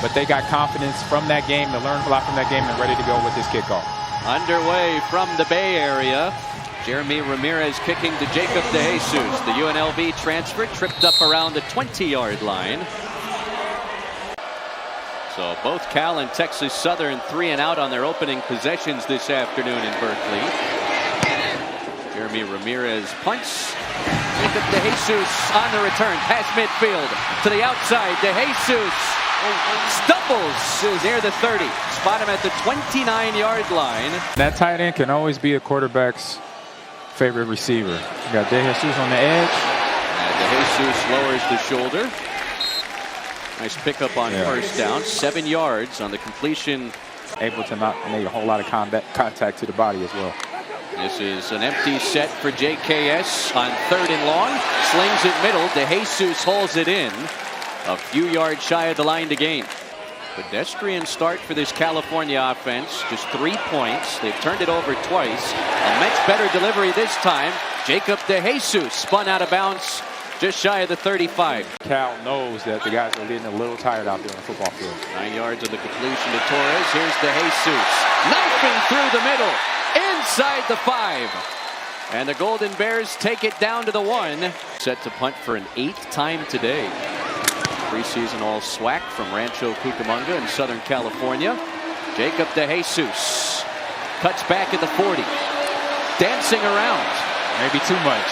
but they got confidence from that game, to learn a lot from that game, and ready to go with this kickoff. Underway from the Bay Area. Jeremy Ramirez kicking to Jacob DeJesus. The UNLV transfer tripped up around the 20-yard line. So both Cal and Texas Southern 3 and out on their opening possessions this afternoon in Berkeley. Jeremy Ramirez punts. Jacob DeJesus on the return past midfield to the outside. DeJesus stumbles near the 30. Spot him at the 29-yard line. That tight end can always be a quarterback's favorite receiver. You got DeJesus on the edge. DeJesus lowers the shoulder. Nice pickup on first down. 7 yards on the completion. Able to not make a whole lot of contact to the body as well. This is an empty set for JKS on 3rd and long. Slings it middle. DeJesus holds it in. A few yards shy of the line to gain. Pedestrian start for this California offense. Just 3 points. They've turned it over twice. A much better delivery this time. Jacob DeJesus spun out of bounds just shy of the 35. Cal knows that the guys are getting a little tired out there on the football field. 9 yards of the completion to Torres. Here's DeJesus. Knifing through the middle. Inside the 5. And the Golden Bears take it down to the 1. Set to punt for an 8th time today. Preseason all SWAC from Rancho Cucamonga in Southern California. Jacob DeJesus cuts back at the 40. Dancing around. Maybe too much.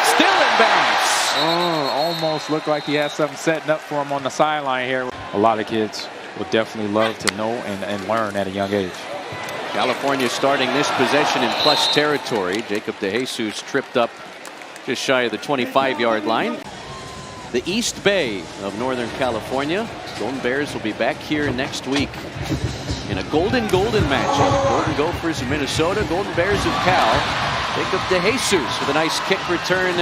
Still in bounds. Almost looked like he had something setting up for him on the sideline here. A lot of kids would definitely love to know and learn at a young age. California starting this possession in plus territory. Jacob DeJesus tripped up just shy of the 25-yard line. The East Bay of Northern California. Golden Bears will be back here next week in a golden matchup. Golden Gophers of Minnesota, Golden Bears of Cal. Jacob DeJesus with a nice kick return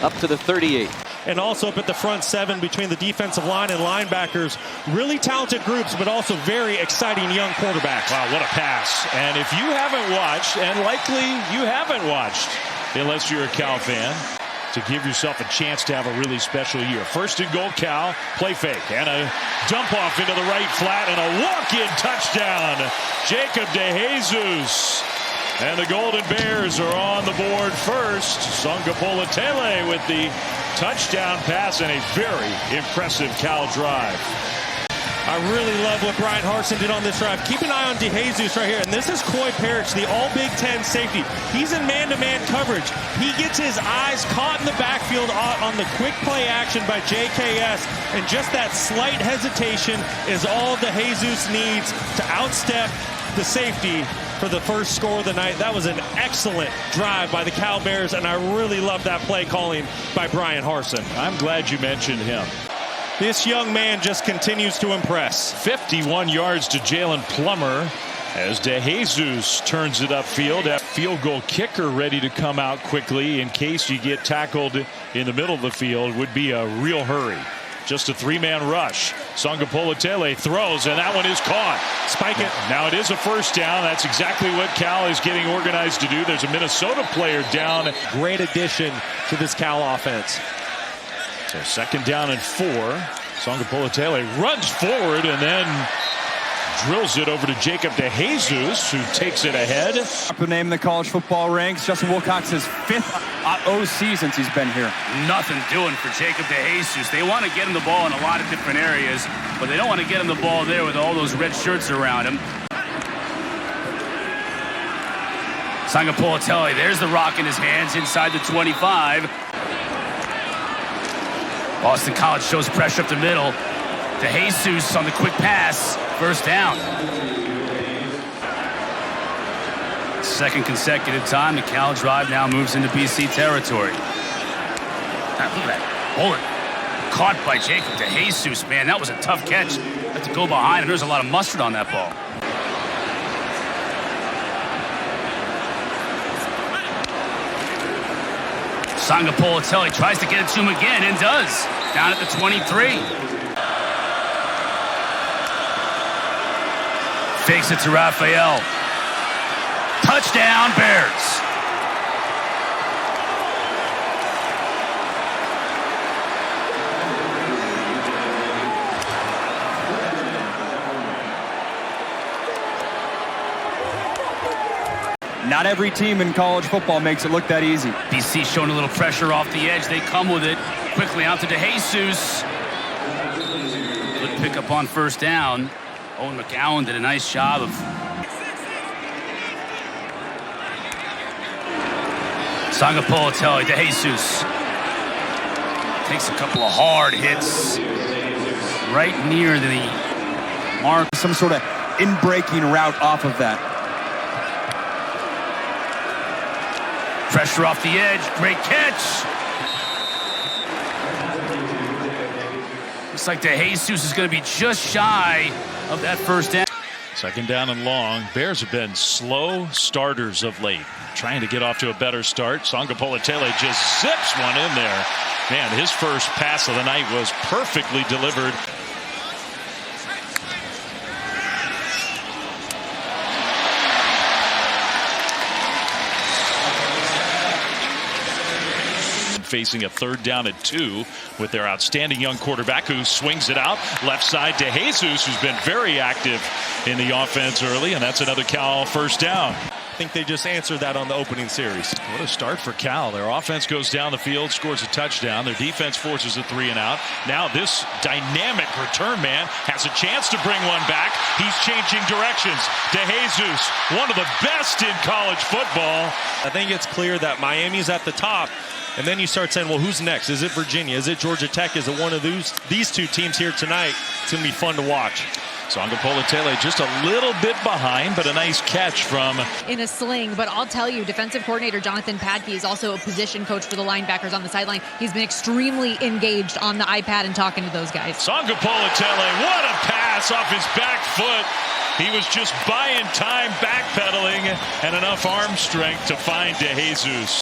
up to the 38. And also up at the front 7 between the defensive line and linebackers. Really talented groups, but also very exciting young quarterbacks. Wow, what a pass. And if you haven't watched, and likely you haven't watched, unless you're a Cal fan, to give yourself a chance to have a really special year. 1st and goal, Cal, play fake, and a dump off into the right flat, and a walk-in touchdown. Jacob DeJesus. And the Golden Bears are on the board first. Songapolatele with the touchdown pass and a very impressive Cal drive. I really love what Brian Harsin did on this drive. Keep an eye on DeJesus right here. And this is Coy Parrish, the All-Big Ten safety. He's in man-to-man coverage. He gets his eyes caught in the backfield on the quick play action by JKS. And just that slight hesitation is all DeJesus needs to outstep the safety for the first score of the night. That was an excellent drive by the Cal Bears, and I really love that play calling by Brian Harsin. I'm glad you mentioned him. This young man just continues to impress. 51 yards to Jalen Plummer as DeJesus turns it upfield. That field goal kicker ready to come out quickly in case you get tackled in the middle of the field. Would be a real hurry. Just a 3-man rush. Songapolatele throws, and that one is caught. Spike it. Now it is a first down. That's exactly what Cal is getting organized to do. There's a Minnesota player down. Great addition to this Cal offense. So 2nd down and 4. Songapolatele runs forward and then drills it over to Jacob DeJesus, who takes it ahead. The name in the college football ranks. Justin Wilcox's 5th OC since he's been here. Nothing doing for Jacob DeJesus. They want to get him the ball in a lot of different areas, but they don't want to get him the ball there with all those red shirts around him. Songapolatele, there's the rock in his hands inside the 25. Boston College shows pressure up the middle. DeJesus on the quick pass. First down. 2nd consecutive time the Cal drive now moves into BC territory. Now, look at that bullet caught by Jacob DeJesus, man. That was a tough catch. Had to go behind him. There's a lot of mustard on that ball. Songapolatele tries to get it to him again and does. Down at the 23. Fakes it to Raphael. Touchdown, Bears. Not every team in college football makes it look that easy. BC showing a little pressure off the edge. They come with it quickly out to DeJesus. Good pickup on first down. Owen McGowan did a nice job of Sangapolatelli, DeJesus takes a couple of hard hits right near the mark. Some sort of in-breaking route off of that. Pressure off the edge, great catch. Looks like DeJesus is going to be just shy of that first down. Second down and long. Bears have been slow starters of late, trying to get off to a better start. Sangapolatelli just zips one in there. Man, his first pass of the night was perfectly delivered. Facing a 3rd down and 2 with their outstanding young quarterback who swings it out left side to DeJesus, who's been very active in the offense early, and that's another Cal first down. I think they just answered that on the opening series. What a start for Cal. Their offense goes down the field, scores a touchdown. Their defense forces a 3 and out. Now this dynamic return man has a chance to bring one back. He's changing directions. DeJesus, one of the best in college football. I think it's clear that Miami's at the top. And then you start saying, well, who's next? Is it Virginia? Is it Georgia Tech? Is it one of these two teams here tonight? It's going to be fun to watch. Sangapolatelli just a little bit behind, but a nice catch from... in a sling, but I'll tell you, defensive coordinator Jonathan Padkey is also a position coach for the linebackers on the sideline. He's been extremely engaged on the iPad and talking to those guys. Sangapolatelli, what a pass off his back foot. He was just buying time, backpedaling, and enough arm strength to find DeJesus.